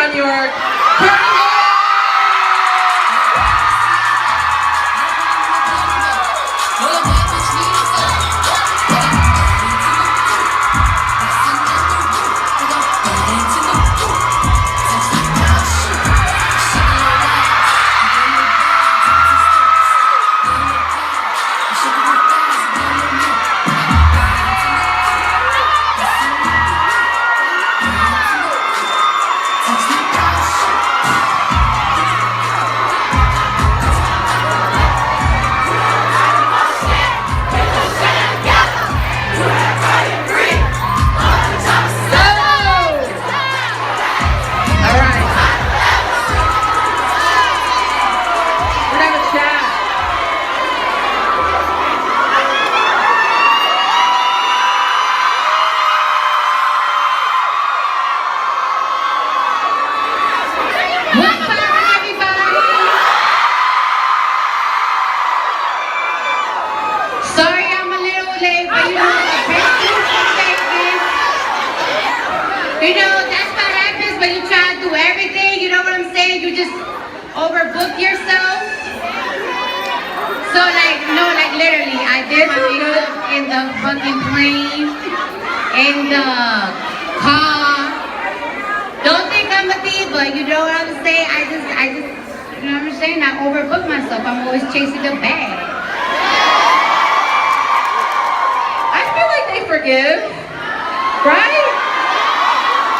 Beautycon New York. Cardi B. You know, that's what happens when you try to do everything, you know what I'm saying? You just overbook yourself. So like, no, like literally, I did my makeup in the fucking plane, in the car. Don't think I'm a diva, you know what I'm saying? I just, you know what I'm saying? I overbook myself, I'm always chasing the bag. I feel like they forgive, right?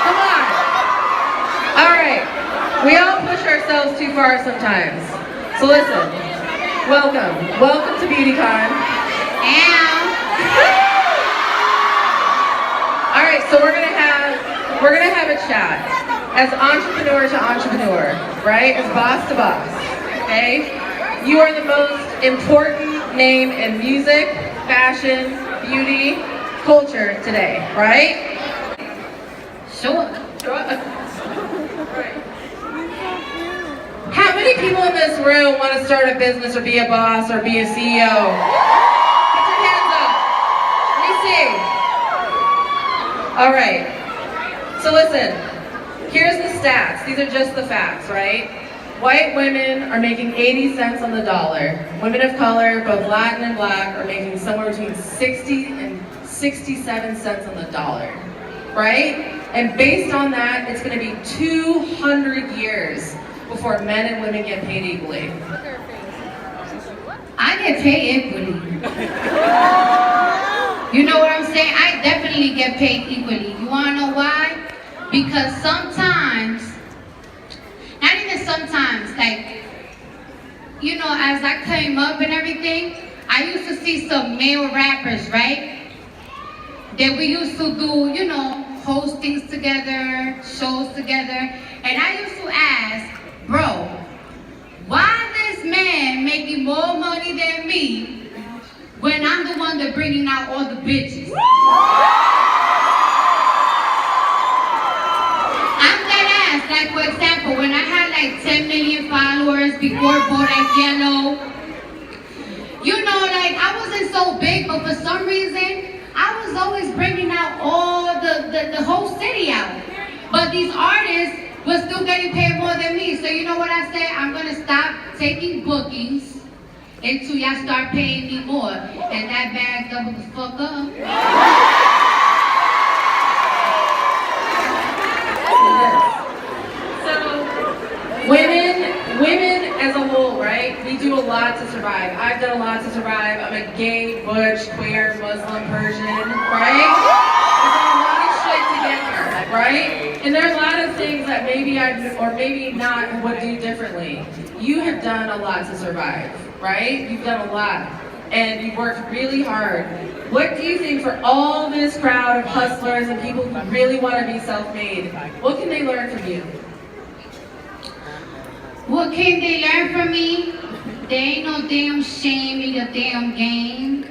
Come on. All right. We all push ourselves too far sometimes. So listen. Welcome. Welcome to Beautycon. All right. So we're gonna have a chat as entrepreneur to entrepreneur, right? As boss to boss. Okay. You are the most important name in music, fashion, beauty, culture today, right? Sure. How many people in this room want to start a business or be a boss or be a CEO? Put your hands up. Let me see. All right. So listen, here's the stats. These are just the facts, right? White women are making 80 cents on the dollar. Women of color, both Latin and Black, are making somewhere between 60 and 67 cents on the dollar, right? And based on that, it's going to be 200 years before men and women get paid equally. I get paid equally. You know what I'm saying? I definitely get paid equally. You want to know why? Because sometimes, not even sometimes, like, you know, as I came up and everything, I used to see some male rappers, right? That we used to do, you know, host things together, shows together, and I used to ask, bro, why this man making more money than me when I'm the one that bringing out all the bitches? I'm that ass. Like for example, when I had like 10 million followers before Bodak Yellow, you know, like I wasn't so big, but for some reason, I was always bringing out all the whole city out. But these artists was still getting paid more than me. So you know what I said? I'm gonna stop taking bookings until y'all start paying me more. And that bag doubled the fuck up. So, women as a whole, right? We do a lot to survive. I've done a lot to survive. I'm a gay, butch, queer, Muslim, Persian, right? I've done a lot of shit to get here, right? And there's a lot of things that maybe I, or maybe not, would do differently. You have done a lot to survive, right? You've done a lot. And you've worked really hard. What do you think for all this crowd of hustlers and people who really want to be self-made, what can they learn from you? What can they learn from me? There ain't no damn shame in your damn game.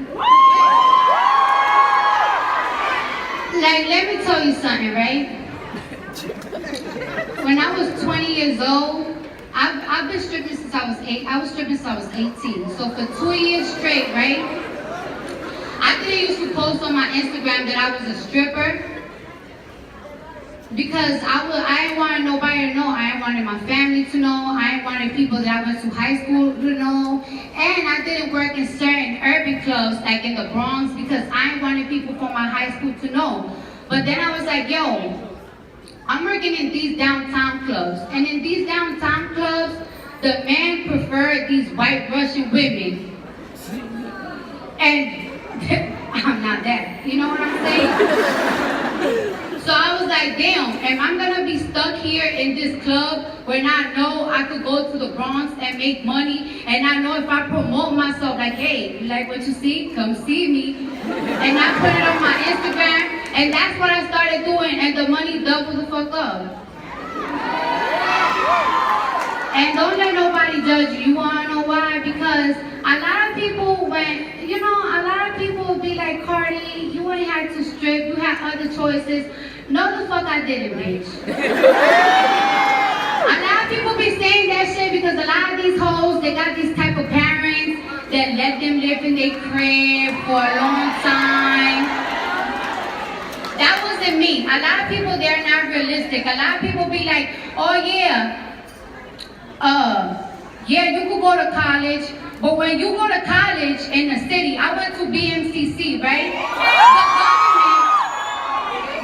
Like, let me tell you something, right? When I was 20 years old, I've been stripping since I was 8. I was stripping since I was 18. So for 2 years straight, right? I didn't used to post on my Instagram that I was a stripper because I didn't want nobody to know wanted to know. I ain't wanted people that I went to high school to know. And I didn't work in certain urban clubs, like in the Bronx, because I ain't wanted people from my high school to know. But then I was like, yo, I'm working in these downtown clubs. And in these downtown clubs, the men prefer these white Russian women. And I'm not that, you know what I'm saying? So I was like, damn, am I gonna be stuck here in this club when I know I could go to the Bronx and make money, and I know if I promote myself, like, hey, you like what you see? Come see me. And I put it on my Instagram, and that's what I started doing, and the money doubled the fuck up. And don't let nobody judge you. You wanna know why? Because a lot of people a lot of people will be like, Cardi, you ain't had to strip, you had other choices. No, the fuck I didn't, bitch. A lot of people be saying that shit because a lot of these hoes, they got these type of parents that let them live in their crib for a long time. That wasn't me. A lot of people, they're not realistic. A lot of people be like, oh yeah, you could go to college, but when you go to college in the city, I went to BMCC, right?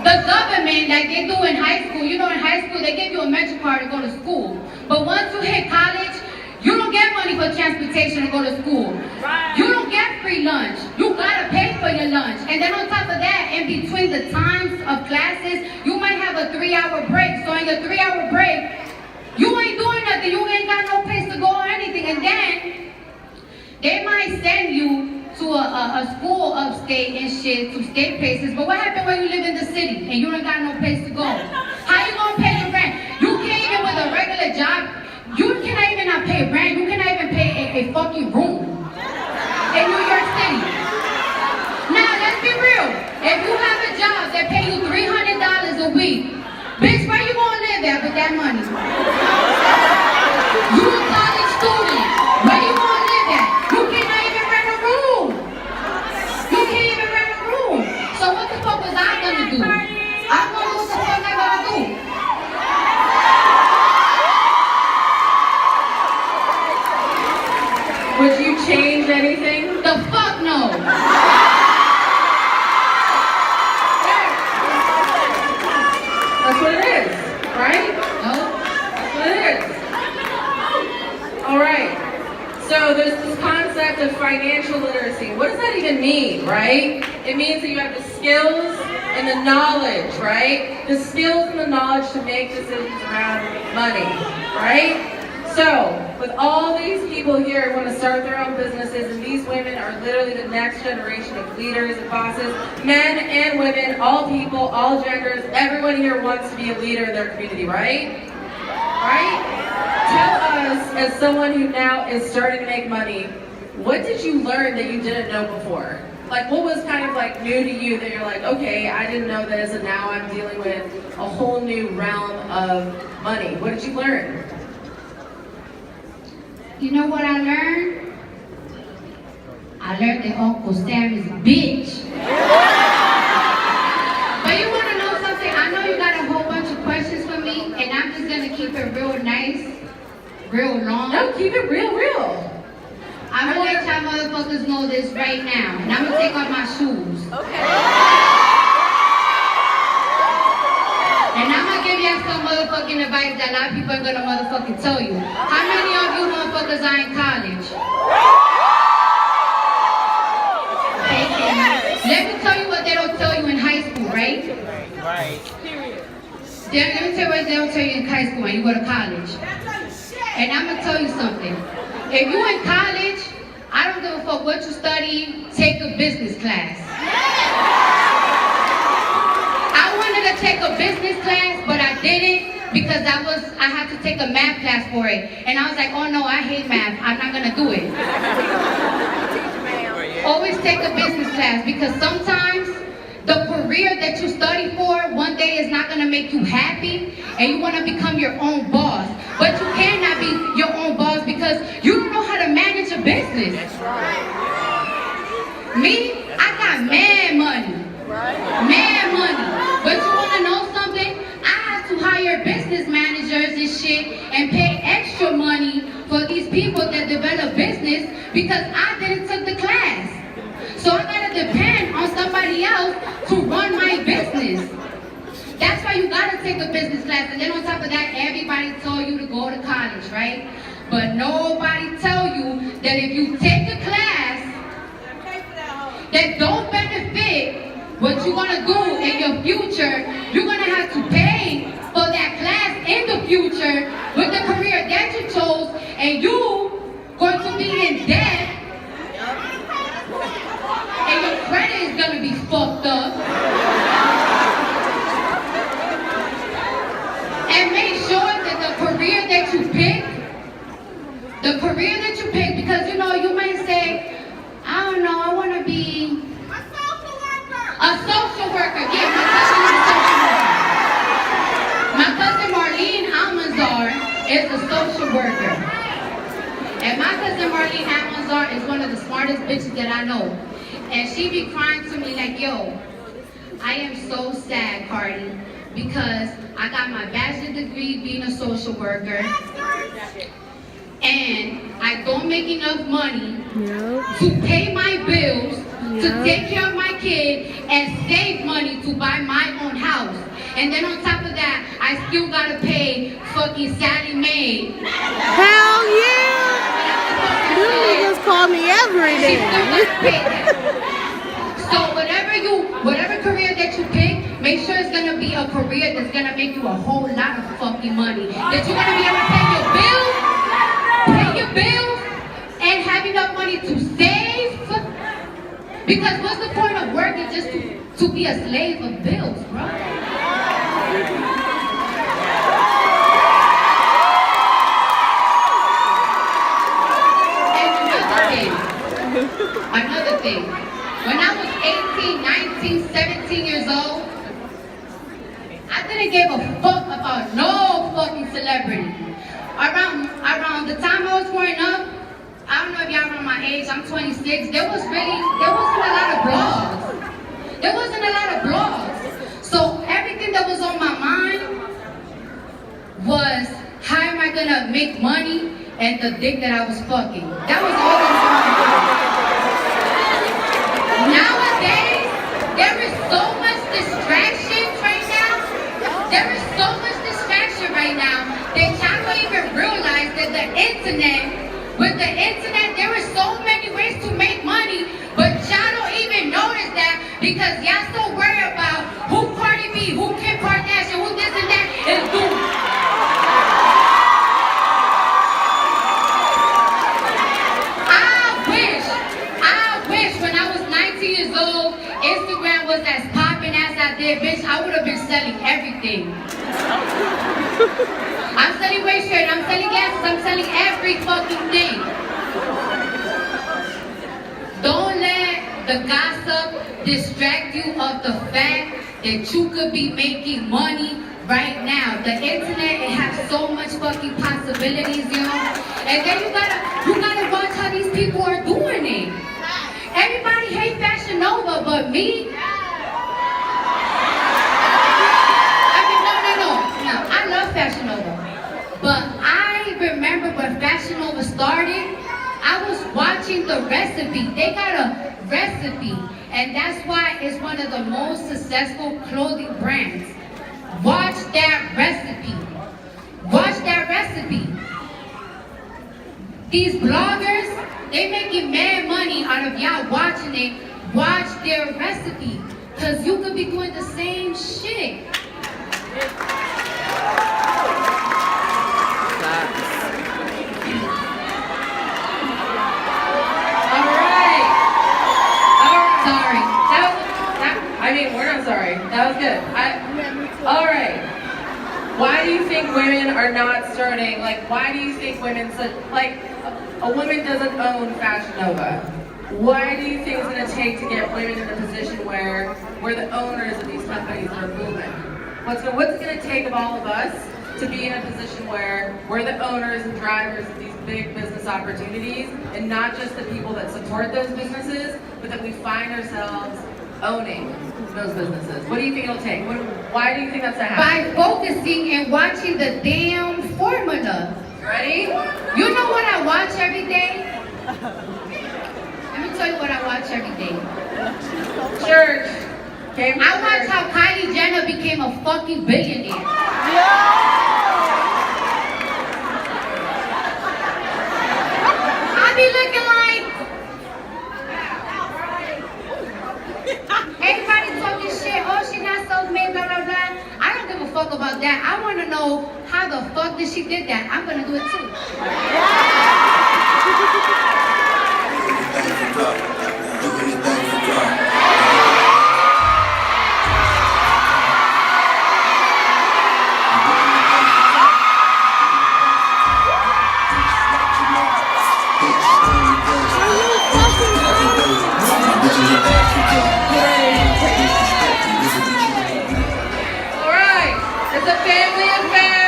The government, like they do in high school, you know, in high school, they give you a Metro card to go to school. But once you hit college, you don't get money for transportation to go to school. You don't get free lunch. You gotta pay for your lunch. And then on top of that, in between the times of classes, you might have a 3-hour break. So in your 3-hour break, you ain't doing nothing. You ain't got no place to go or anything. And then they might send you to a school upstate and shit, to state places. But what happened when you live in the city and you don't got no place to go? How you gonna pay your rent? You can't even with a regular job. You cannot even not pay rent. You cannot even pay a fucking room in New York City. Now let's be real. If you have a job that pay you $300 a week, bitch, where you gonna live at with that money? You a college student. Where you gonna live at? You cannot even rent a room. You can't even rent a room. So what the fuck was I gonna do? I'm gonna do what the fuck I gotta do. Would you change anything? The fuck no. That's what it is, right? No. That's what it is. All right. So there's this concept of financial literacy. What does that even mean, right? It means that you have the skills and the knowledge, right? The skills and the knowledge to make decisions around money, right? So, with all these people here who want to start their own businesses, and these women are literally the next generation of leaders and bosses, men and women, all people, all genders, everyone here wants to be a leader in their community, right? Right? Tell us, as someone who now is starting to make money, what did you learn that you didn't know before? Like, what was kind of like new to you that you're like, okay, I didn't know this, and now I'm dealing with a whole new realm of money. What did you learn? You know what I learned? I learned that Uncle Sam is a bitch. But you want to know something? I know you got a whole bunch of questions for me, and I'm just going to keep it real nice, real long. No, keep it real, real. I'm going to let y'all motherfuckers know this right now, and I'm going to take off my shoes. Okay. And I'm going to give you some motherfucking advice that a lot of people are going to motherfucking tell you. How many of you motherfuckers are in college? Let me tell you what they don't tell you in high school, right? Right. Let me tell you what they don't tell you in high school when you go to college. And I'm going to tell you something. If you in college, I don't give a fuck what you study, take a business class. I wanted to take a business class, but I didn't because I had to take a math class for it. And I was like, oh no, I hate math. I'm not gonna do it. Always take a business class because sometimes the career that you study for one day is not gonna make you happy and you wanna become your own boss. But you cannot be your own boss because you don't know how to manage a business. Me, I got mad money. Mad money. But you wanna know something? I have to hire business managers and shit and pay because I didn't take the class. So I gotta depend on somebody else to run my business. That's why you gotta take a business class. And then on top of that, everybody told you to go to college, right? But nobody tell you that if you take a class that don't benefit what you're gonna do in your future, you're gonna have to pay for that class in the future with the career that you chose, and you going to be in debt, and your credit is gonna be fucked up. And make sure that the career that you pick, because you know, you might say, I don't know, I want to be a social worker. Yeah, my cousin Marlene Almanzar is a social worker. And my cousin Marlene Almanzar is one of the smartest bitches that I know. And she be crying to me like, yo, I am so sad, Cardi, because I got my bachelor's degree being a social worker, and I don't make enough money to pay my bills, to take care of my kid, and save money to buy my own house. And then on top of that, I still gotta pay fucking Sally Mae. Hell yeah! You niggas call me every She day. still gotta pay that. So whatever career that you pick, make sure it's gonna be a career that's gonna make you a whole lot of fucking money. That you're gonna be able to pay your bills, and have enough money to save. Because what's the point of working just to be a slave of bills, bro? And another thing. When I was 18, 19, 17 years old, I didn't give a fuck about no fucking celebrity. Around the time I was growing up, I don't know if y'all around my age, I'm 26, there wasn't a lot of blogs. There wasn't a lot of blogs. So everything that was on my mind was, how am I gonna make money and the dick that I was fucking. That was all that was on my mind. Nowadays, there is so much distraction right now. There is so much distraction right now that y'all don't even realize that with the internet, there are so many ways to make money, but y'all don't even notice that because y'all so worried about who Cardi B, who Kim Kardashian, who this and that is doing. I wish when I was 19 years old, Instagram was as popping as I did, bitch, I would have been selling everything. I'm selling waist shirt, I'm selling glasses, I'm selling every fucking thing. Don't let the gossip distract you of the fact that you could be making money right now. The internet, it has so much fucking possibilities, you know? And then you gotta watch how these people are doing it. Everybody hates Fashion Nova, but me, I love Fashion Nova. But I remember when Fashion Nova started, I was watching the recipe. They got a recipe, and that's why it's one of the most successful clothing brands. Watch that recipe. Watch that recipe. These bloggers, they making mad money out of y'all watching it. Watch their recipe, because you could be doing the same shit. We're not sorry. That was good. All right. Why do you think women are not starting? Like, why do you think women, a woman doesn't own Fashion Nova? Why do you think it's going to take to get women in a position where we're the owners of these companies that are booming? What's it going to take of all of us to be in a position where we're the owners and drivers of these big business opportunities, and not just the people that support those businesses, but that we find ourselves owning those businesses? What do you think it'll take? Why do you think that's going to happen? By focusing and watching the damn formula. Ready? You know what I watch every day? Let me tell you what I watch every day. Church. Okay, I watch how Kylie Jenner became a fucking billionaire. I be looking like everybody talking shit. Oh, she not self-made, blah blah blah. I don't give a fuck about that. I want to know how the fuck did she did that. I'm gonna do it too. Alright, it's a family affair.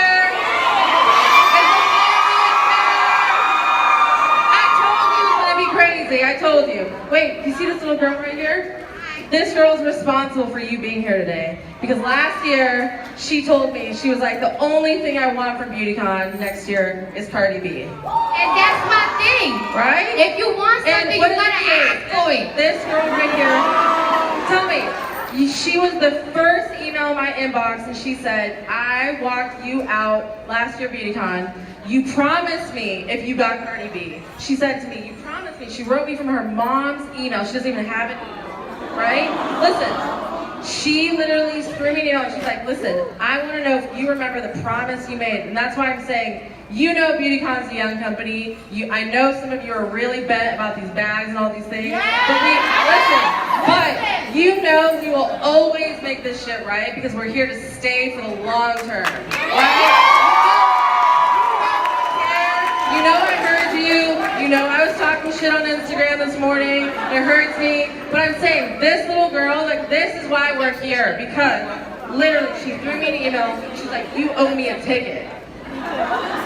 I told you. Wait, you see this little girl right here? This girl's responsible for you being here today. Because last year, she told me, she was like, the only thing I want from Beautycon next year is Cardi B. And that's my thing. Right? If you want something, you what did gotta she say? ask for it. This girl right here, tell me, she was the first email in my inbox and she said, I walked you out last year Beautycon. You promised me if you got Cardi B. She said to me, you promised me. She wrote me from her mom's email. She doesn't even have it, right? Listen, she literally threw me an email and she's like, listen, I want to know if you remember the promise you made. And that's why I'm saying, you know Beautycon's a young company. I know some of you are really bent about these bags and all these things. But you know we will always make this shit right because we're here to stay for the long term, right? You know I heard you. You know I was talking shit on Instagram this morning. It hurts me. But I'm saying, this little girl, like, this is why we're here. Because, literally, she threw me an email. She's like, you owe me a ticket.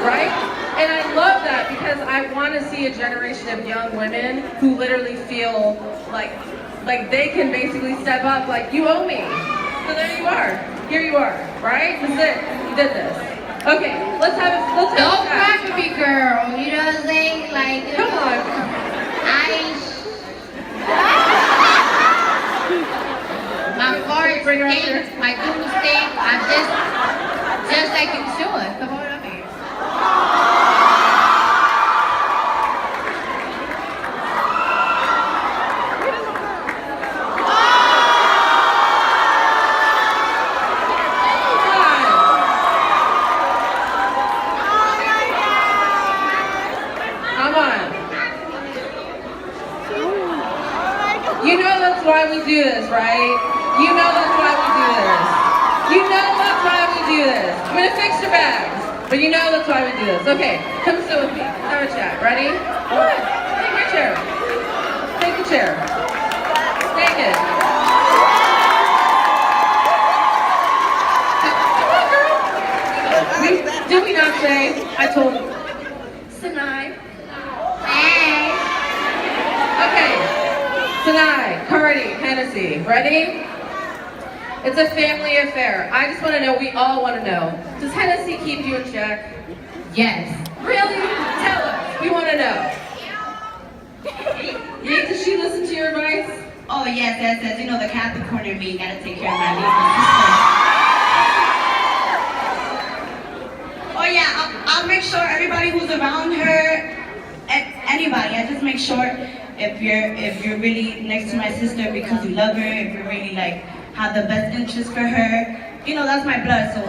Right? And I love that because I want to see a generation of young women who literally feel like they can basically step up like, you owe me. So there you are. Here you are. Right? This is it. You did this. Okay, let's have Don't cry for me, girl. You know what I'm saying? Like, come on. My fart Bring her up stink, here. my doodle stink. I'm just like you should. Come on up here. You know that's why we do this, right? You know that's why we do this. You know that's why we do this. I'm gonna fix your bags, but you know that's why we do this. Okay, come sit with me. Have a chat. Ready? Come on. Take my chair. Take the chair. Take it. Come on, girl. Did we not say? I told you. Sinai. Hey. Okay. Sinai, Cardi, Hennesy, ready? It's a family affair. I just want to know, we all want to know. Does Hennesy keep you in check? Yes. Really? Tell us. We want to know. Does she listen to your advice? Oh, yes. You know, the Capricorn in me, gotta take care of my Libra. Oh, yeah, I'll make sure everybody who's around her, anybody, I just make sure if you're really next to my sister because you love her, if you're really like have the best interest for her, you know, that's my blood. So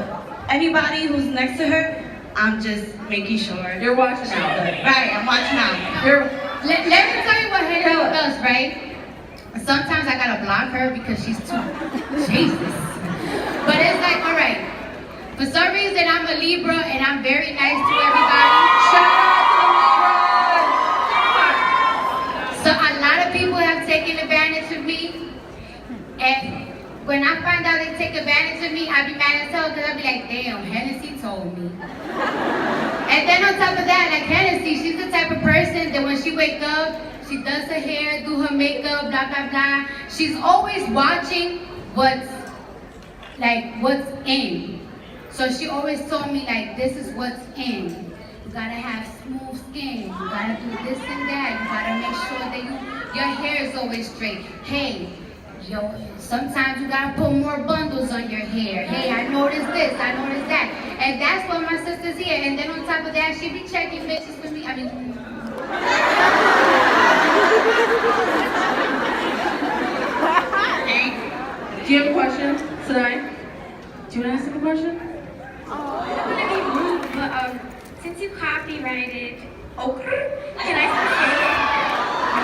anybody who's next to her, I'm just making sure. You're watching out. Right, I'm watching out. Let me tell you what Hennesy does, right? Sometimes I gotta block her because she's too Jesus. But it's like, all right. For some reason, I'm a Libra and I'm very nice to everybody. Shout out to the Libra! So a lot of people have taken advantage of me, and when I find out they take advantage of me, I be mad as hell because I be like, damn, Hennesy told me. And then on top of that, like Hennesy, she's the type of person that when she wake up, she does her hair, do her makeup, blah blah blah. She's always watching what's in. So she always told me like, this is what's in. You gotta have smooth skin. You gotta do this and that. You gotta make sure that your hair is always straight. Hey, yo, sometimes you gotta put more bundles on your hair. Hey, I noticed this, I noticed that. And that's what my sister's here. And then on top of that, she be checking bitches for me. I mean, do you have a question, Sinai? Do you want to ask him a question? I don't want to be rude, but since you copyrighted okra, can I say it?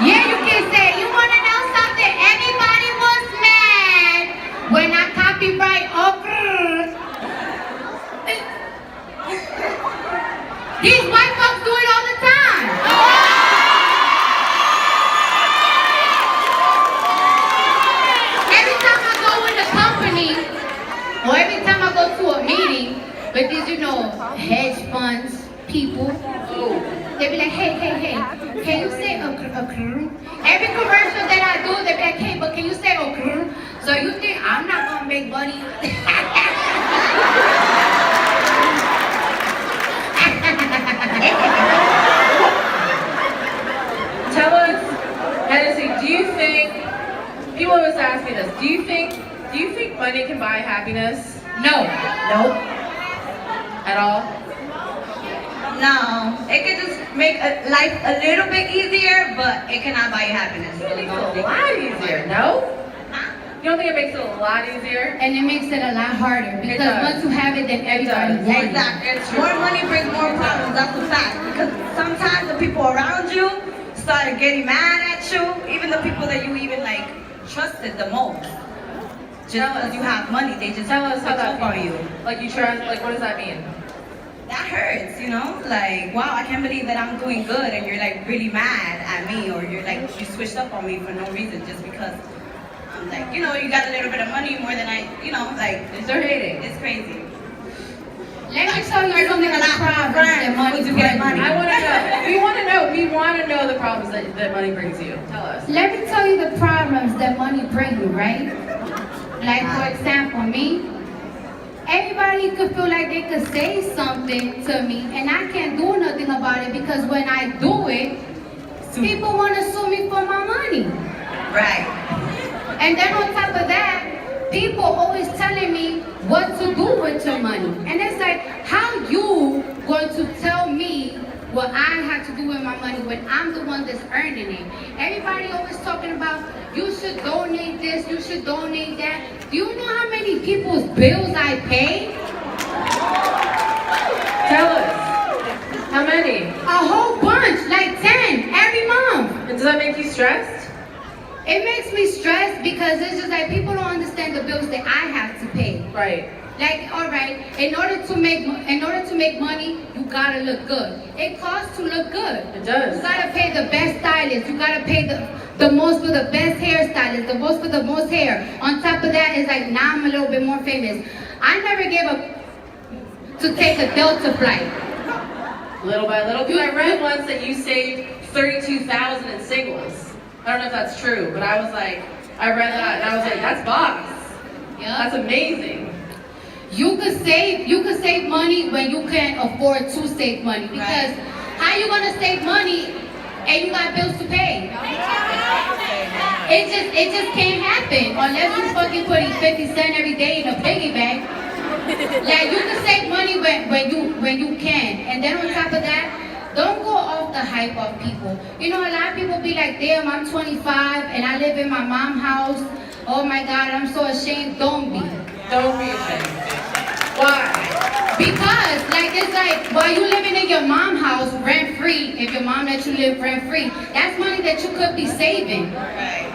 yeah, you can say, you wanna know something? Everybody was mad when I copyright okra. These white folks do it all the time. Every time I go in the company, or every time I go to a meeting with these, hedge funds people, they be like, hey, can you say okra? Every commercial that I do, they be like, hey, but can you say okra? So you think I'm not gonna make money? Tell us, Hennesy, do you think, people always ask me this, do you think money can buy happiness? No. Nope. At all? No, it could just make life a little bit easier, but it cannot buy you happiness. It makes it a lot easier, no? You don't think it makes it a lot easier? And it makes it a lot harder because does. once you have it, then everybody wants it. Exactly. It's true. More money brings more problems, that's a fact. Because sometimes the people around you start getting mad at you, even the people that you even trusted the most. Just because you have money, they just Tell us how that on feels. you. Like you trust, what does that mean? That hurts, like, wow, I can't believe that I'm doing good and you're really mad at me, or you're you switched up on me for no reason just because I'm you got a little bit of money more than They're hating. it's crazy. Let me tell you something of the problems that money to get money. I want to know. We want to know the problems that money brings you. Tell us. Let me tell you the problems that money brings you, right? Like, for example, me, everybody could feel like they could say something to me, and I can't do nothing about it because when I do it, people want to sue me for my money. Right. And then on top of that, people always telling me what to do with your money. And it's like, how you going to tell me what I have to do with my money when I'm the one that's earning it? Everybody always talking about, you should donate this, you should donate that. Do you know how many people's bills I pay? Tell us. How many? A whole bunch, like 10 every month. And does that make you stressed? It makes me stressed because it's just like people don't understand the bills that I have to pay. Right. Like, all right, in order to make money, you gotta look good. It costs to look good. It does. You gotta pay the best stylist. You gotta pay the most for the best hairstylist, the most for the most hair. On top of that, it's like now I'm a little bit more famous. I never gave up to take a Delta flight. Little by little. Because I read once that you saved $32,000 in singles. I don't know if that's true, but I read that and I was like, that's boss. Yeah. That's amazing. You could save money when you can afford to save money. Because how you gonna save money and you got bills to pay? It just can't happen unless you fucking putting 50 cents every day in a piggy bank. Like, you can save money when you can. And then on top of that, don't go off the hype of people. A lot of people be like, damn, I'm 25 and I live in my mom's house. Oh my God, I'm so ashamed. Don't be. Don't be ashamed. Why? Because, it's like, while you living in your mom's house rent-free, if your mom lets you live rent-free, that's money that you could be saving. Right.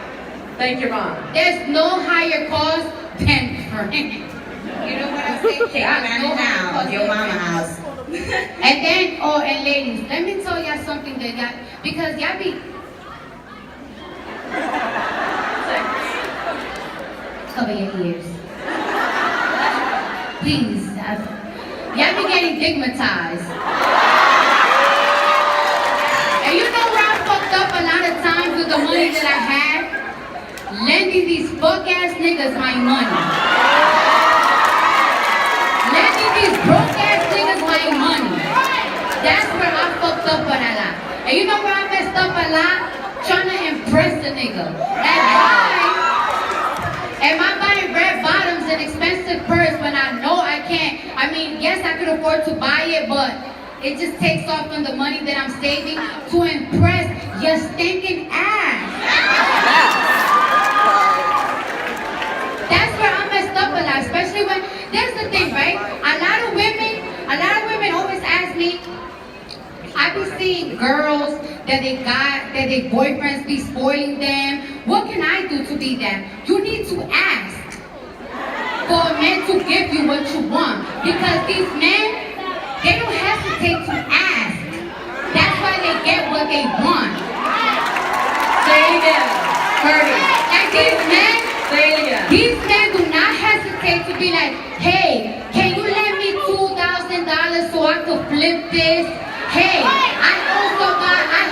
Thank your mom. There's no higher cost than rent. You know what I'm saying? Take advantage now of your mama house. And then, and ladies, let me tell y'all something that because y'all be... Cover your ears. Please. Y'all be getting stigmatized. And you know where I fucked up a lot of times with the money that I had? Lending these fuck-ass niggas my money. Lending these broke-ass niggas my money. That's where I fucked up on a lot. And you know where I messed up a lot? Trying to impress the nigga. Like, why am I buying red bottoms and expensive purse when I know I can't? I mean, yes, I could afford to buy it, but it just takes off from the money that I'm saving to impress your stinking ass. That's where I messed up a lot, especially when, there's the thing, right? A lot of women always ask me, I be seeing girls that their boyfriends be spoiling them. What can I do to be that? You need to ask for a man to give you what you want. Because these men, they don't hesitate to ask. That's why they get what they want. Say it again. Cardi. Like Say it again. these men do not hesitate to be like, hey, can you lend me $2,000 so I could flip this? Hey, I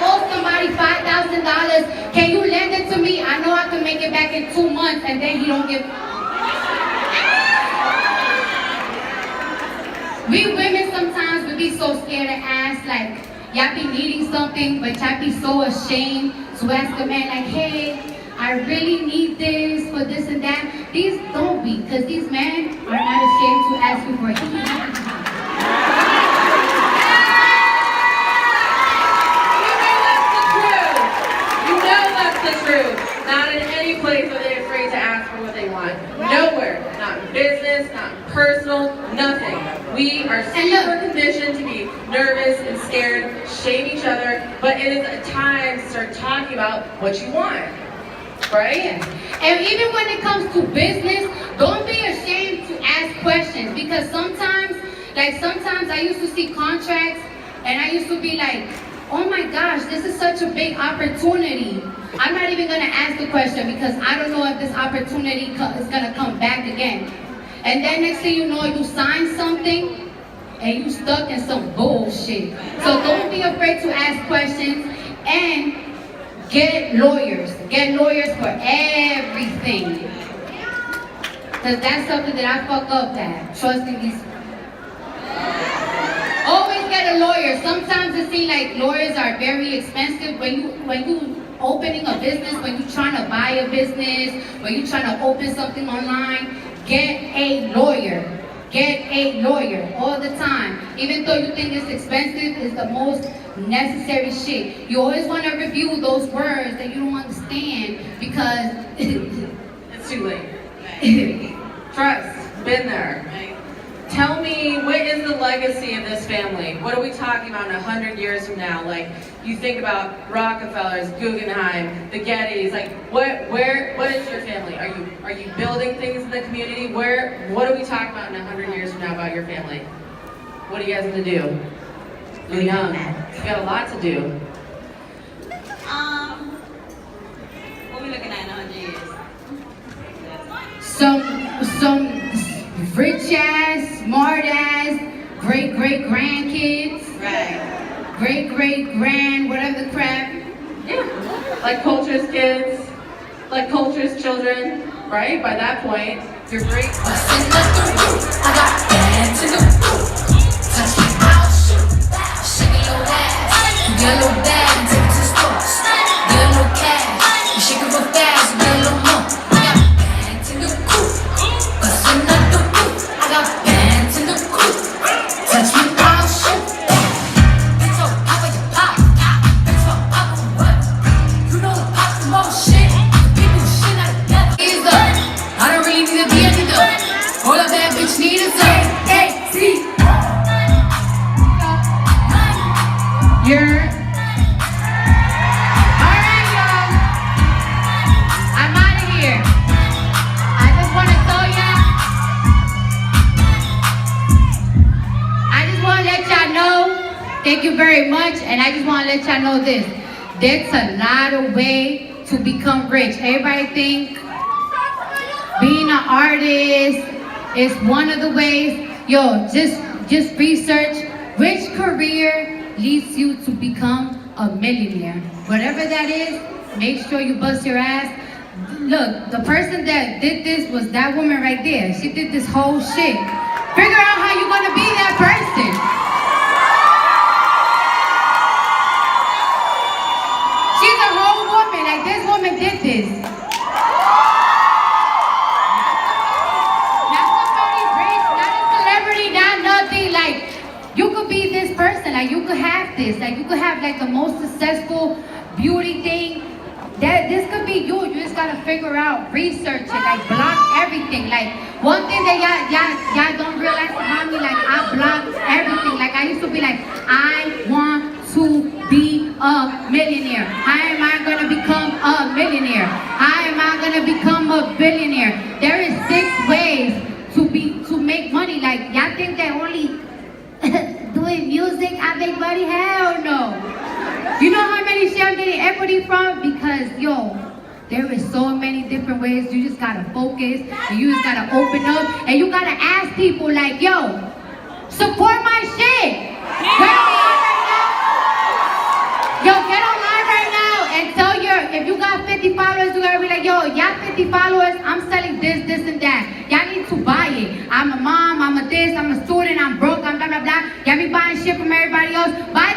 owe somebody $5,000. Can you lend it to me? I know I can make it back in 2 months, and then he don't give. We women sometimes would be so scared to ask, like, y'all be needing something, but y'all be so ashamed to ask a man, like, hey, I really need this for this and that. These don't be, because these men are not ashamed to ask you for it. The truth. Not in any place are they afraid to ask for what they want. Nowhere. Not in business, not in personal, nothing. We are super conditioned to be nervous and scared, shame each other, but it is a time to start talking about what you want. Right? And even when it comes to business, don't be ashamed to ask questions, because sometimes I used to see contracts and I used to be like, oh my gosh, this is such a big opportunity. I'm not even going to ask the question because I don't know if this opportunity is going to come back again. And then next thing you know, you sign something and you stuck in some bullshit. So don't be afraid to ask questions and get lawyers. Get lawyers for everything. Because that's something that I fuck up at, trusting these. Always get a lawyer. Sometimes it seems like lawyers are very expensive. When you opening a business, when you trying to buy a business, when you trying to open something online, get a lawyer. Get a lawyer all the time. Even though you think it's expensive, it's the most necessary shit. You always want to review those words that you don't understand because it's too late. Trust. Been there. Tell me, what is the legacy of this family? What are we talking about in 100 years from now? Like, you think about Rockefellers, Guggenheim, the Gettys. Like, what is your family? Are you building things in the community? What are we talking about in 100 years from now about your family? What are you guys gonna do? You're young. You got a lot to do. What are we looking at in 100 years? Some rich ass, smart ass, great grandkids. Right. Great grand, whatever the crap. Yeah. Like culture's kids, like culture's children, right? By that point, you're great. I got bands in the booth. Touch me out, shake your ass. Get a little bag and take it to the store. Get a little cash, you shake it real fast, get a little more. I got bands in the coop. Bustin' up the roof. I got bands in the coop. Touch me out, shoot. Bitch, oh, how about you pop? Bitch, oh, pop on what? You know the pop the most shit. The people shit I never. I don't really need to be a nigga. All a bad bitch need is A-A-C. You're alright, y'all. I'm out of here. I just want to tell y'all. I just want to let y'all know. Thank you very much, and I just want to let y'all know this. There's a lot of ways to become rich. Everybody think being an artist is one of the ways. Yo, just research which career leads you to become a millionaire. Whatever that is, make sure you bust your ass. Look, the person that did this was that woman right there. She did this whole shit. Figure out how you're gonna be that person. this. Like you could have like the most successful beauty thing. That this could be you. You just gotta figure out, research it, like block everything. Like one thing that y'all don't realize about me, like I block everything. Like I used to be like, I want to be a millionaire. How am I gonna become a millionaire? How am I gonna become a billionaire? There is 6 ways to make money. Like y'all think that only doing music I make money? Hell no. You know how many shit I'm getting equity from? Because yo, there is so many different ways. You just gotta focus and you just gotta open up and you gotta ask people like, yo, support my shit. Yo, get online right now and tell if you got 50 followers, you gotta be like, yo, y'all 50 followers, I'm selling this, and that. Y'all need to buy it. I'm a mom, I'm a this, I'm a student, I'm broke, I'm blah, blah, blah. Y'all be buying shit from everybody else. Buy